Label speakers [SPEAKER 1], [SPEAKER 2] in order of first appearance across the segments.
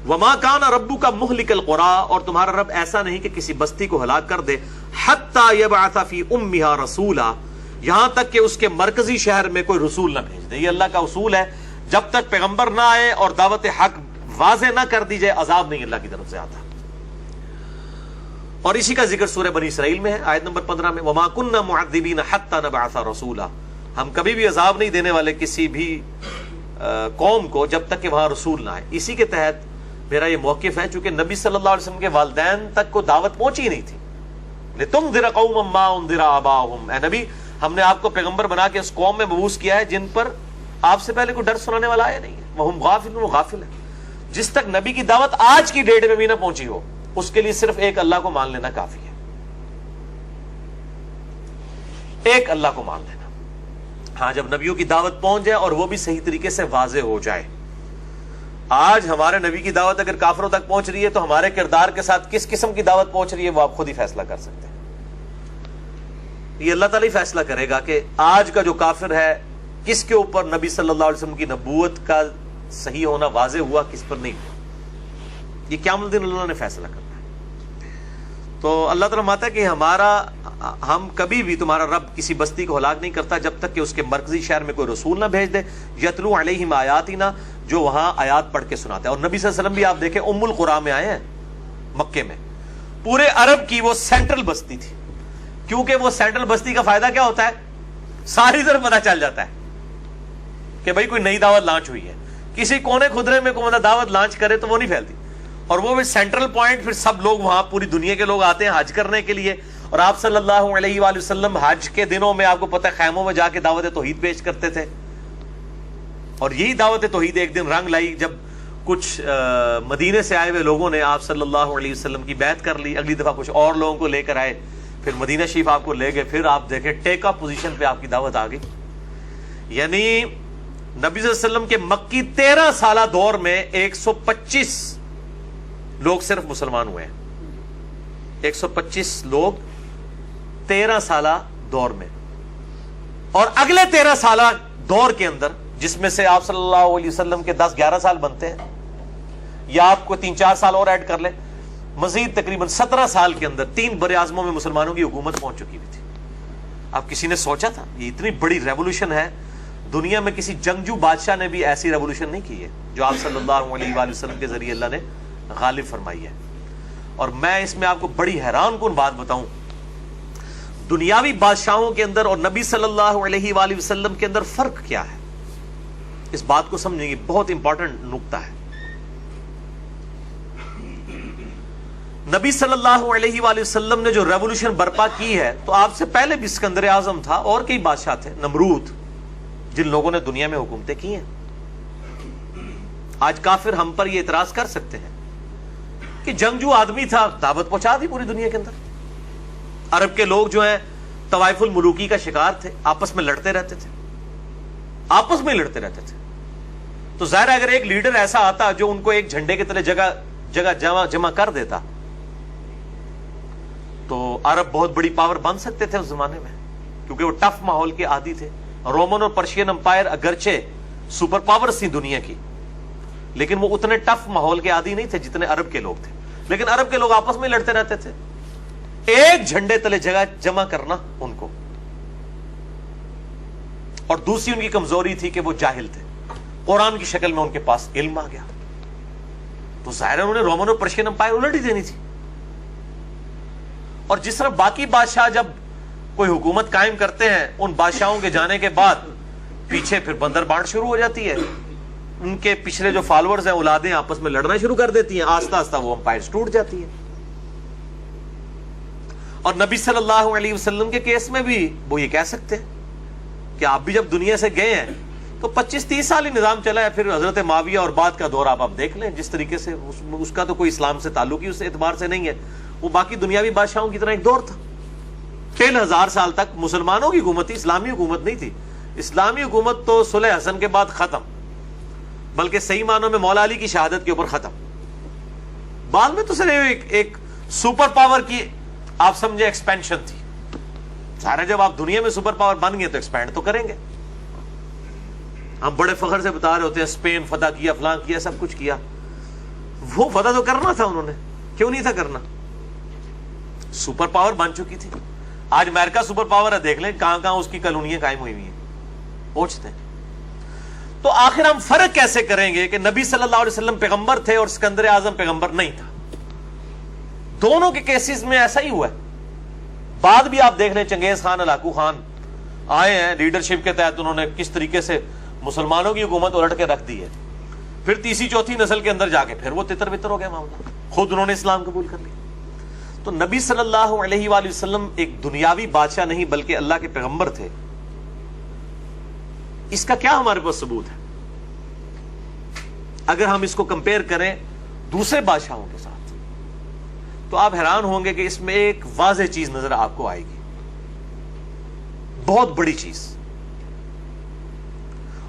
[SPEAKER 1] وما کان ربک مہلک القری، اور تمہارا رب ایسا نہیں کہ کسی بستی کو ہلاک کر دے، حتی یبعث فی امھا رسولا، یہاں تک کہ اس کے مرکزی شہر میں کوئی رسول نہ بھیج دے۔ یہ اللہ کا اصول ہے، جب تک پیغمبر نہ آئے اور دعوت حق واضح نہ کر دی جائے، عذاب نہیں اللہ کی طرف سے آتا۔ اور اسی کا ذکر سورہ بنی اسرائیل میں ہے، آیت نمبر 15 میں، وما كنا معذبین حتی نبعث رسولا، ہم کبھی بھی عذاب نہیں دینے والے کسی بھی قوم کو جب تک کہ وہاں رسول نہ آئے۔ اسی کے تحت میرا یہ موقف ہے، چونکہ نبی صلی اللہ علیہ وسلم کے والدین تک کو دعوت پہنچی نہیں تھی، لتنذر قوما ما انذر آباؤہم، اے نبی ہم نے آپ کو پیغمبر بنا کے اس قوم میں مبعوث کیا ہے جن پر آپ سے پہلے کوئی ڈر سنانے والا آیا نہیں ہے، وہم غافلون، وہ غافل ہے۔ جس تک نبی کی دعوت آج کی ڈیٹ میں بھی نہ پہنچی ہو، اس کے لیے صرف ایک اللہ کو مان لینا کافی ہے، ایک اللہ کو مان لینا۔ ہاں جب نبیوں کی دعوت پہنچ جائے اور وہ بھی صحیح طریقے سے واضح ہو جائے۔ آج ہمارے نبی کی دعوت اگر کافروں تک پہنچ رہی ہے تو ہمارے کردار کے ساتھ کس قسم کی دعوت پہنچ رہی ہے وہ آپ خود ہی فیصلہ کر سکتے ہیں۔ یہ اللہ تعالیٰ ہی فیصلہ کرے گا کہ آج کا جو کافر ہے کس کے اوپر نبی صلی اللہ علیہ وسلم کی نبوت کا صحیح ہونا واضح ہوا، کس پر نہیں ہوا۔ یہ قیامت الدین اللہ نے فیصلہ کرنا ہے۔ تو اللہ تعالیٰ ماتا ہے کہ ہم کبھی بھی تمہارا رب کسی بستی کو ہلاک نہیں کرتا جب تک کہ اس کے مرکزی شہر میں کوئی رسول نہ بھیج دے، یتلو علیہم آیاتنا، جو وہاں آیات پڑھ کے سناتا ہے۔ اور نبی صلی اللہ علیہ وسلم بھی آپ دیکھیں ام القری میں آئے ہیں، مکے میں، پورے عرب کی وہ سینٹرل بستی تھی، کیونکہ وہ سینٹرل بستی کا فائدہ کیا ہوتا ہے، ساری طرف پتہ چل جاتا ہے کہ بھائی کوئی نئی دعوت لانچ ہوئی ہے۔ کسی کونے خدرے میں کوئی دعوت لانچ کرے تو وہ نہیں پھیلتی، اور وہ بھی سینٹرل پوائنٹ، پھر سب لوگ وہاں پوری دنیا کے لوگ آتے ہیں حج کرنے کے لیے۔ اور آپ صلی اللہ علیہ وآلہ وسلم حج کے دنوں میں آپ کو پتہ ہے خیموں میں جا کے دعوت توحید پیش کرتے تھے، اور یہی دعوت توحید ایک دن رنگ لائی جب کچھ مدینے سے آئے ہوئے لوگوں نے آپ صلی اللہ علیہ وسلم کی بیعت کر لی، اگلی دفعہ کچھ اور لوگوں کو لے کر آئے، پھر مدینہ شریف آپ کو لے گئے، پھر آپ دیکھیں ٹیک اپ پوزیشن پہ آپ کی دعوت آ گئی۔ یعنی نبی صلی اللہ علیہ وسلم کے مکی 13 سالہ دور میں 125 لوگ صرف مسلمان ہوئے ہیں، 125 لوگ 13 سالہ دور میں، اور اگلے 13 سالہ دور کے اندر جس میں سے آپ صلی اللہ علیہ وسلم کے 10-11 سال بنتے ہیں، یا آپ کو 3-4 سال اور ایڈ کر لیں، مزید تقریباً 17 سال کے اندر 3 بر اعظموں میں مسلمانوں کی حکومت پہنچ چکی ہوئی تھی۔ اب کسی نے سوچا تھا یہ اتنی بڑی ریولوشن ہے، دنیا میں کسی جنگجو بادشاہ نے بھی ایسی ریولوشن نہیں کی ہے جو آپ صلی اللہ علیہ وآلہ وسلم کے ذریعے اللہ نے غالب فرمائی ہے۔ اور میں اس میں آپ کو بڑی حیران کن بات بتاؤں، دنیاوی بادشاہوں کے اندر اور نبی صلی اللہ علیہ وآلہ وسلم کے اندر فرق کیا ہے، اس بات کو سمجھیں گے، بہت امپورٹنٹ نقطہ ہے۔ نبی صلی اللہ علیہ وآلہ وسلم نے جو ریولوشن برپا کی ہے، تو آپ سے پہلے بھی اسکندر اعظم تھا اور کئی بادشاہ تھے، نمرود، جن لوگوں نے دنیا میں حکومتیں کی ہیں۔ آج کافر ہم پر یہ اعتراض کر سکتے ہیں کہ جنگجو آدمی تھا، دعوت پہنچا دی پوری دنیا کے اندر۔ عرب کے لوگ جو ہیں طوائف الملوکی کا شکار تھے، آپس میں لڑتے رہتے تھے، آپس میں لڑتے رہتے تھے۔ تو ظاہر ہے اگر ایک لیڈر ایسا آتا جو ان کو ایک جھنڈے کے تلے جگہ جمع کر دیتا تو عرب بہت بڑی پاور بن سکتے تھے اس زمانے میں، کیونکہ وہ ٹف ماحول کے عادی تھے۔ رومن اور پرشین امپائر اگرچہ سپر پاورز تھی دنیا کی، لیکن وہ اتنے ٹف ماحول کے عادی نہیں تھے جتنے عرب کے لوگ تھے۔ لیکن عرب کے لوگ آپس میں لڑتے رہتے تھے، ایک جھنڈے تلے جگہ جمع کرنا ان کو۔ اور دوسری ان کی کمزوری تھی کہ وہ جاہل تھے، قرآن کی شکل میں ان کے پاس علم آ گیا، تو ظاہر ہے انہوں نے رومن اور پرشین امپائر الٹ ہی دینی تھی۔ اور جس طرح باقی بادشاہ جب کوئی حکومت قائم کرتے ہیں، ان بادشاہوں کے جانے کے بعد پیچھے پھر بندر بانٹ شروع ہو جاتی ہے، ان کے پچھلے جو فالوورز ہیں، اولادیں آپس میں لڑنا شروع کر دیتی ہیں، آہستہ آہستہ وہ امپائرز ٹوٹ جاتی ہے۔ اور نبی صلی اللہ علیہ وسلم کے کیس میں بھی وہ یہ کہہ سکتے ہیں کہ آپ بھی جب دنیا سے گئے ہیں تو 25-30 سال ہی نظام چلا ہے، پھر حضرت معاویہ اور بعد کا دور آپ دیکھ لیں، جس طریقے سے اس کا تو کوئی اسلام سے تعلق ہی اس اعتبار سے نہیں ہے، وہ باقی دنیاوی بادشاہوں کی طرح ایک دور تھا۔ 3000 سال تک مسلمانوں کی حکومت تھی، اسلامی حکومت نہیں تھی۔ اسلامی حکومت تو صلح حسن کے بعد ختم، بلکہ صحیح معنوں میں مولا علی کی شہادت کے اوپر ختم۔ بعد میں تو صرف ایک سپر پاور کی آپ سمجھے ایکسپینشن تھی۔ سارے جب آپ دنیا میں سپر پاور بن گئے تو ایکسپینڈ تو کریں گے۔ ہم بڑے فخر سے بتا رہے ہوتے ہیں اسپین فتح کیا، فلاں کیا، سب کچھ کیا۔ وہ فتح تو کرنا تھا انہوں نے, کیوں نہیں تھا کرنا؟ سپر پاور بن چکی تھی. آج امریکہ سپر پاور ہے, دیکھ لیں کہاں کہاں اس کی کالونیاں قائم ہوئی ہوئی ہیں, پہنچتے ہیں. تو آخر ہم فرق کیسے کریں گے کہ نبی صلی اللہ علیہ وسلم پیغمبر تھے اور اسکندر اعظم پیغمبر نہیں تھا؟ دونوں کے کیسز میں ایسا ہی ہوا ہے. بعد بھی آپ دیکھ لیں, چنگیز خان, ہلاکو خان آئے ہیں لیڈرشپ کے تحت, انہوں نے کس طریقے سے مسلمانوں کی حکومت الٹ کے رکھ دی ہے. پھر تیسری چوتھی نسل کے اندر جا کے پھر وہ تتر بتر ہو گیا معاملہ, خود انہوں نے اسلام قبول کر لیا. تو نبی صلی اللہ علیہ وآلہ وسلم ایک دنیاوی بادشاہ نہیں بلکہ اللہ کے پیغمبر تھے. اس کا کیا ہمارے پاس ثبوت ہے؟ اگر ہم اس کو کمپیئر کریں دوسرے بادشاہوں کے ساتھ تو آپ حیران ہوں گے کہ اس میں ایک واضح چیز نظر آپ کو آئے گی, بہت بڑی چیز.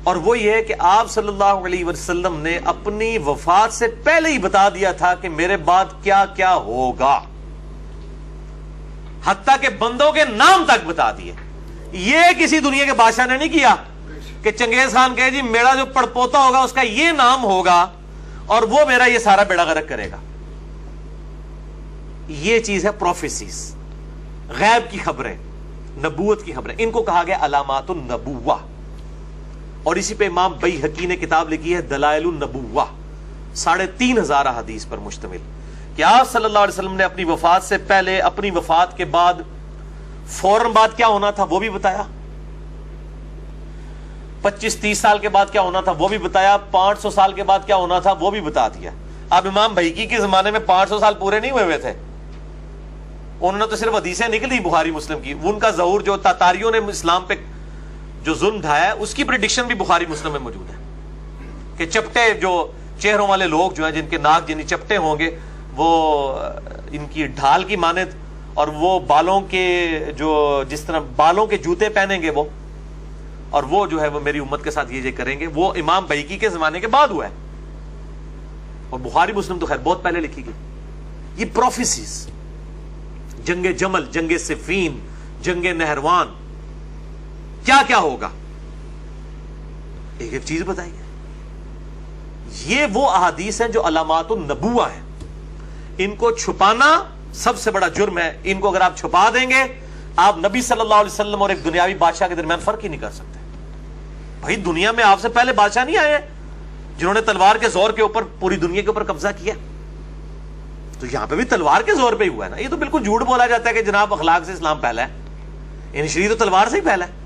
[SPEAKER 1] اور وہ یہ ہے کہ آپ صلی اللہ علیہ وسلم نے اپنی وفات سے پہلے ہی بتا دیا تھا کہ میرے بعد کیا کیا ہوگا, حتیٰ کہ بندوں کے نام تک بتا دیے. یہ کسی دنیا کے بادشاہ نے نہیں کیا کہ چنگیز خان کہے جی میرا جو پڑپوتا ہوگا اس کا یہ نام ہوگا اور وہ میرا یہ سارا بیڑا غرق کرے گا. یہ چیز ہے پروفیسیز, غیب کی خبریں, نبوت کی خبریں. ان کو کہا گیا علامات النبوہ. اور اسی پہ امام بیہقی نے کتاب لکھی ہے دلائل النبوہ, 3,500 احادیث پر مشتمل, کہ آپ صلی اللہ علیہ وسلم نے اپنی وفات سے پہلے, اپنی وفات کے بعد, فوراً بعد کیا ہونا تھا وہ بھی بتایا, 25-30 سال کے بعد کیا ہونا تھا وہ بھی بتایا, 500 سال کے بعد کیا ہونا تھا وہ بھی بتا دیا. اب امام بیہقی کے زمانے میں 500 سال پورے نہیں ہوئے تھے, انہوں نے تو صرف حدیثیں نکلی بخاری مسلم کی. ان کا ظہور جو تاتاریوں نے اسلام پہ جو ظلم ڈھایا ہے اس کی پریڈکشن بھی بخاری مسلم میں موجود ہے کہ چپٹے جو چہروں والے لوگ جو ہیں جن کے ناک جنی چپٹے ہوں گے وہ ان کی ڈھال کی مانند, اور وہ بالوں کے جو جس طرح بالوں کے جوتے پہنیں گے وہ, اور وہ جو ہے وہ میری امت کے ساتھ یہ کریں گے. وہ امام بیہقی کے زمانے کے بعد ہوا ہے, اور بخاری مسلم تو خیر بہت پہلے لکھی گئی. یہ پروفیسیز, جنگ جمل, جنگ صفین, جنگ نہروان, کیا کیا ہوگا ایک ایک چیز بتائیے. یہ وہ احادیث ہیں جو علامات النبوہ ہیں. ان کو چھپانا سب سے بڑا جرم ہے. ان کو اگر آپ چھپا دیں گے, آپ نبی صلی اللہ علیہ وسلم اور ایک دنیاوی بادشاہ کے درمیان فرق ہی نہیں کر سکتے. بھائی دنیا میں آپ سے پہلے بادشاہ نہیں آئے ہیں جنہوں نے تلوار کے زور کے اوپر پوری دنیا کے اوپر قبضہ کیا؟ تو یہاں پہ بھی تلوار کے زور پہ ہی ہوا ہے نا. یہ تو بالکل جھوٹ بولا جاتا ہے کہ جناب اخلاق سے اسلام پھیلا ہے. انشری تو تلوار سے ہی پھیلا ہے.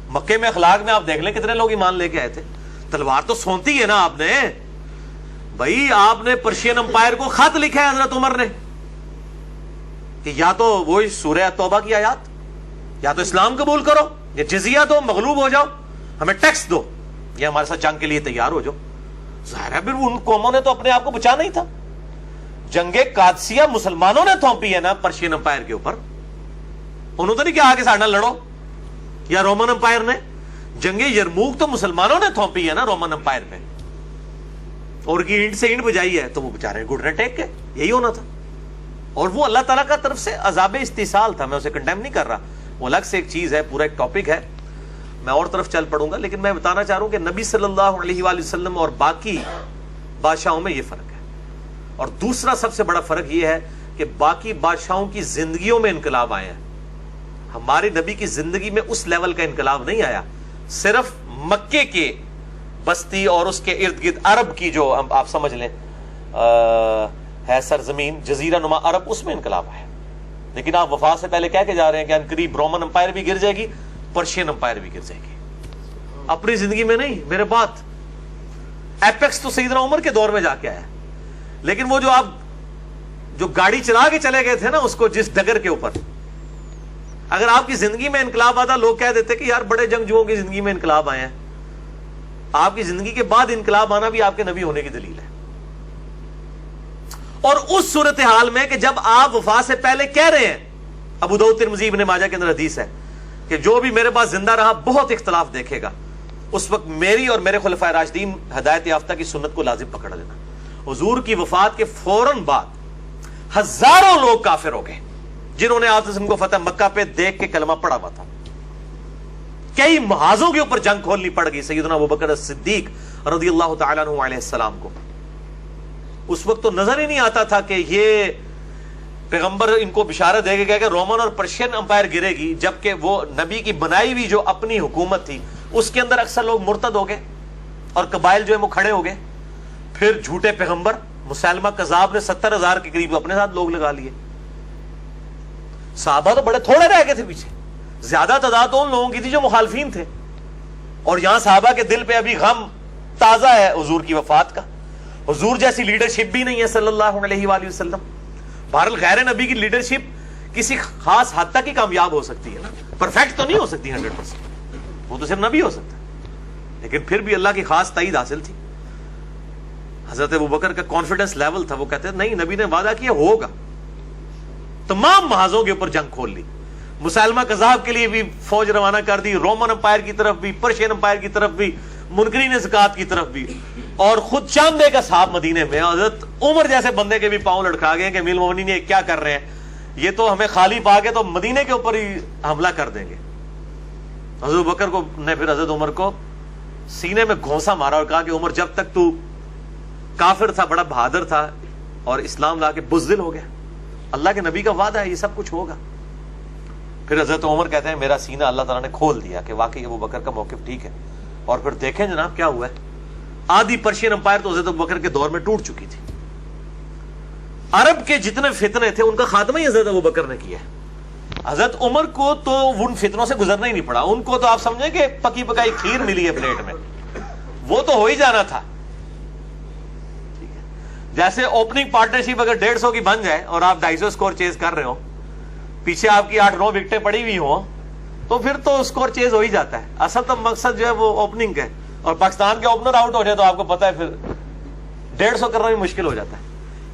[SPEAKER 1] مکے میں اخلاق میں آپ دیکھ لیں کتنے لوگ ایمان لے کے آئے تھے. تلوار تو سونتی ہے نا آپ نے. بھائی آپ نے پرشین امپائر کو خط لکھا ہے حضرت عمر نے کہ یا تو وہی سورہ توبہ کی آیات, یا تو اسلام قبول کرو, یا جزیہ دو, مغلوب ہو جاؤ, ہمیں ٹیکس دو, یا ہمارے ساتھ جنگ کے لیے تیار ہو جاؤ. ظاہر ہے پھر ان قوموں نے تو اپنے آپ کو بچانا ہی تھا. جنگ قادسیہ مسلمانوں نے تھوپی ہے نا پرشین امپائر کے اوپر. انہوں تو نہیں کہا کہ ساڑھا لڑو, یا رومن امپائر نے. جنگ یرموک تو مسلمانوں نے تھوپی ہے نا رومن امپائر پہ, اور کی اینٹ سے اینٹ بجائی ہے, تو وہ بےچارے گھٹنے ٹیک کے, یہی ہونا تھا. اور وہ اللہ تعالیٰ کا طرف سے عذاب استحصال تھا. میں اسے کنڈیم نہیں کر رہا, وہ الگ سے ایک چیز ہے, پورا ایک ٹاپک ہے, میں اور طرف چل پڑوں گا. لیکن میں بتانا چاہ رہا ہوں کہ نبی صلی اللہ علیہ وآلہ وسلم اور باقی بادشاہوں میں یہ فرق ہے. اور دوسرا سب سے بڑا فرق یہ ہے کہ باقی بادشاہوں کی زندگیوں میں انقلاب آئے ہیں. ہمارے نبی کی زندگی میں اس لیول کا انقلاب نہیں آیا. صرف مکے کے بستی اور اس کے ارد گرد عرب کی جو آپ سمجھ لیں ہے سرزمین جزیرہ نما عرب, اس میں انقلاب ہے. لیکن آپ وفات سے پہلے کہہ کے جا رہے ہیں کہ انقریب رومن امپائر بھی گر جائے گی, پرشین امپائر بھی گر جائے گی. اپنی زندگی میں نہیں, میرے بات ایپیکس تو سیدنا عمر کے دور میں جا کے آیا. لیکن وہ جو آپ جو گاڑی چلا کے چلے گئے تھے نا اس کو جس ڈگر کے اوپر, اگر آپ کی زندگی میں انقلاب آتا, لوگ کہہ دیتے کہ یار بڑے جنگجوؤں کی زندگی میں انقلاب آئے ہیں. آپ کی زندگی کے بعد انقلاب آنا بھی آپ کے نبی ہونے کی دلیل ہے. اور اس صورتحال میں کہ جب آپ وفات سے پہلے کہہ رہے ہیں, ابو داؤد ترمذی ابن ماجہ کے اندر حدیث ہے کہ جو بھی میرے پاس زندہ رہا بہت اختلاف دیکھے گا, اس وقت میری اور میرے خلفائے راشدین ہدایت یافتہ کی سنت کو لازم پکڑ لینا. حضور کی وفات کے فوراً بعد ہزاروں لوگ کافر ہو گئے جنہوں نے آپ کو فتح مکہ پہ دیکھ کے کلمہ پڑھا ہوا تھا. کئی محاذوں کے اوپر جنگ کھولنی پڑ گئی سیدنا ابوبکر صدیق رضی اللہ تعالیٰ عنہ علیہ السلام کو. اس وقت تو نظر ہی نہیں آتا تھا کہ یہ پیغمبر ان کو بشارت دے گا کہ رومن اور پرشین امپائر گرے گی، جبکہ وہ نبی کی بنائی ہوئی جو اپنی حکومت تھی اس کے اندر اکثر لوگ مرتد ہو گئے اور قبائل جو ہے وہ کھڑے ہو گئے. پھر جھوٹے پیغمبر مسلمہ کذاب نے 70,000 کے قریب اپنے ساتھ لوگ لگا لیے. صحابہ تو بڑے تھوڑے رہ گئے تھے پیچھے، زیادہ تعداد تو ان لوگوں کی تھی جو مخالفین تھے. اور یہاں صحابہ کے دل پہ ابھی غم تازہ ہے حضور کی وفات کا. حضور جیسی لیڈرشپ بھی نہیں ہے صلی اللہ علیہ وآلہ وسلم. بہرحال غیر نبی کی لیڈرشپ کسی خاص حد تک ہی کامیاب ہو سکتی ہے نا، پرفیکٹ تو نہیں ہو سکتی 100%، وہ تو صرف نبی ہو سکتا ہے. لیکن پھر بھی اللہ کی خاص تائید حاصل تھی. حضرت ابوبکر کا کانفیڈنس لیول تھا، وہ کہتے ہیں نہیں، نبی نے وعدہ کیا ہوگا. تمام محاذوں کے اوپر جنگ کھول لی. مسلمہ کذاب کے لیے بھی فوج روانہ کر دی، رومن امپائر کی طرف بھی، پرشین امپائر کی طرف بھی، منکرین زکات کی طرف بھی. اور خود چاندے کا صاحب مدینے میں حضرت عمر جیسے بندے کے بھی پاؤں لڑکھا گئے کہ امیر المومنین یہ کیا کر رہے ہیں، یہ تو ہمیں خالی پا کے تو مدینے کے اوپر ہی حملہ کر دیں گے. حضرت بکر کو نے پھر حضرت عمر کو سینے میں گھونسا مارا اور کہا کہ عمر جب تک تو کافر تھا بڑا بہادر تھا اور اسلام لا کے بزدل ہو گیا، اللہ کے نبی کا وعدہ ہے یہ سب کچھ ہوگا. پھر حضرت عمر کہتے ہیں میرا سینہ اللہ تعالیٰ نے کھول دیا کہ واقعی ابو بکر کا موقف ٹھیک ہے. اور پھر دیکھیں جناب کیا ہوا ہے. آدھی پرشین امپائر تو حضرت ابو بکر کے دور میں ٹوٹ چکی تھی. عرب کے جتنے فتنے تھے ان کا خاتمہ ہی حضرت ابو بکر نے کیا ہے. حضرت عمر کو تو ان فتنوں سے گزرنا ہی نہیں پڑا. ان کو تو آپ سمجھیں کہ پکی پکائی کھیر ملی ہے پلیٹ میں، وہ تو ہو ہی جانا تھا. جیسے اوپننگ پارٹنرشپ اگر 150 کی بن جائے اور آپ 250 سکور چیز کر رہے ہو، پیچھے آپ کی 8-9 وکٹیں پڑی ہوئی ہوں، تو پھر تو سکور چیز ہو ہی جاتا ہے. اصل تو مقصد جو ہے وہ اوپننگ ہے، اور پاکستان کے اوپنر آؤٹ ہو جائے تو آپ کو پتا ہے پھر 150 کرنا بھی مشکل ہو جاتا ہے.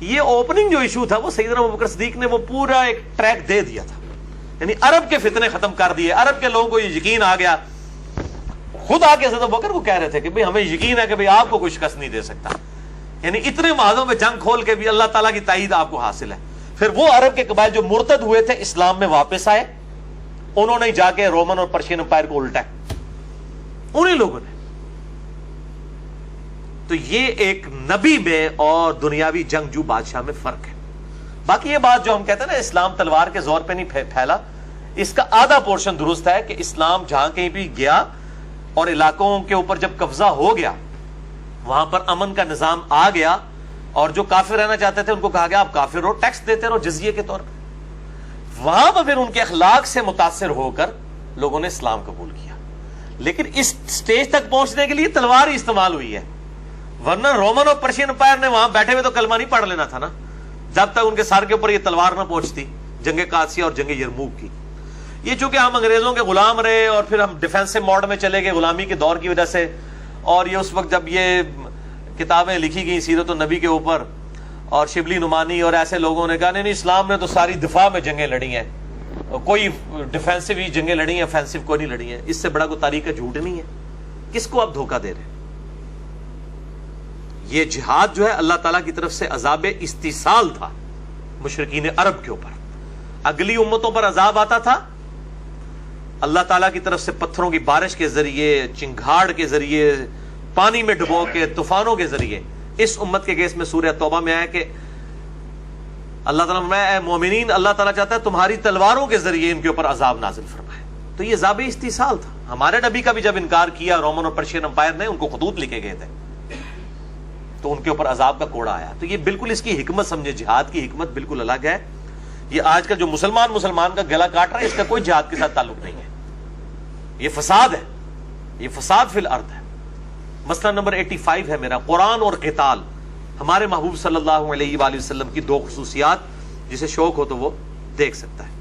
[SPEAKER 1] یہ اوپننگ جو ایشو تھا وہ سیدنا ابوبکر صدیق نے وہ پورا ایک ٹریک دے دیا تھا. یعنی عرب کے فتنے ختم کر دیے. عرب کے لوگوں کو یہ یقین آ گیا، خود آ کے حضرت ابوبکر کو کہہ رہے تھے کہ بھئی ہمیں یقین ہے کہ بھئی آپ کو کوئی شکست نہیں دے سکتا. یعنی اتنے محاذوں میں جنگ کھول کے بھی اللہ تعالیٰ کی تائید آپ کو حاصل ہے. پھر وہ عرب کے قبائل جو مرتد ہوئے تھے اسلام میں واپس آئے، انہوں نے جا کے رومن اور پرشین امپائر کو الٹا انہیں لوگوں نے. تو یہ ایک نبی میں اور دنیاوی جنگجو بادشاہ میں فرق ہے. باقی یہ بات جو ہم کہتے ہیں نا اسلام تلوار کے زور پہ نہیں پھیلا، اس کا آدھا پورشن درست ہے کہ اسلام جہاں کہیں بھی گیا اور علاقوں کے اوپر جب قبضہ ہو گیا، وہاں پر امن کا نظام آ گیا، اور جو کافر رہنا چاہتے تھے ان کو کہا گیا آپ کافر رہو، ٹیکس دیتے رہو جزیے کے طور پر. وہاں پر پھر ان کے اخلاق سے متاثر ہو کر لوگوں نے اسلام قبول کیا. لیکن اس سٹیج تک پہنچنے کے لیے تلوار ہی استعمال ہوئی ہے، ورنہ رومن اور پرشین امپائر نے وہاں بیٹھے ہوئے تو کلمہ نہیں پڑھ لینا تھا نا، جب تک ان کے سر کے اوپر یہ تلوار نہ پہنچتی. جنگ قادسیہ اور جنگ یرموک کی، یہ چونکہ ہم انگریزوں کے غلام رہے اور پھر ہم ڈیفینسو موڈ میں چلے گئے غلامی کے دور کی وجہ سے، اور یہ اس وقت جب یہ کتابیں لکھی گئی سیرت النبی کے اوپر، اور شبلی نعمانی اور ایسے لوگوں نے کہا نہیں اسلام نے تو ساری دفاع میں جنگیں لڑی ہیں، کوئی ڈیفینسو ہی جنگیں لڑی ہیں، offensive کوئی نہیں لڑی ہیں. اس سے بڑا کوئی تاریخ کا جھوٹ نہیں ہے. کس کو آپ دھوکہ دے رہے ہیں؟ یہ جہاد جو ہے اللہ تعالیٰ کی طرف سے عذاب استیصال تھا مشرکین عرب کے اوپر. اگلی امتوں پر عذاب آتا تھا اللہ تعالیٰ کی طرف سے پتھروں کی بارش کے ذریعے، چنگھاڑ کے ذریعے، پانی میں ڈبو کے، طوفانوں کے ذریعے. اس امت کے کیس میں سورہ توبہ میں آیا کہ اللہ تعالیٰ میں اے مومنین، اللہ تعالیٰ چاہتا ہے تمہاری تلواروں کے ذریعے ان کے اوپر عذاب نازل فرمائے. تو یہ عذاب استیصال تھا. ہمارے نبی کا بھی جب انکار کیا رومن اور پرشین امپائر نے، ان کو خطوط لکھے گئے تھے تو ان کے اوپر عذاب کا کوڑا آیا. تو یہ بالکل اس کی حکمت سمجھے، جہاد کی حکمت بالکل الگ ہے. یہ آج کا جو مسلمان کا گلا کاٹ رہا ہے، اس کا کوئی جہاد کے ساتھ تعلق نہیں ہے. یہ فساد ہے، یہ فساد فی الارض ہے. مسئلہ نمبر 85 ہے میرا، قرآن اور قتال. ہمارے محبوب صلی اللہ علیہ وآلہ وسلم کی 2 خصوصیات، جسے شوق ہو تو وہ دیکھ سکتا ہے.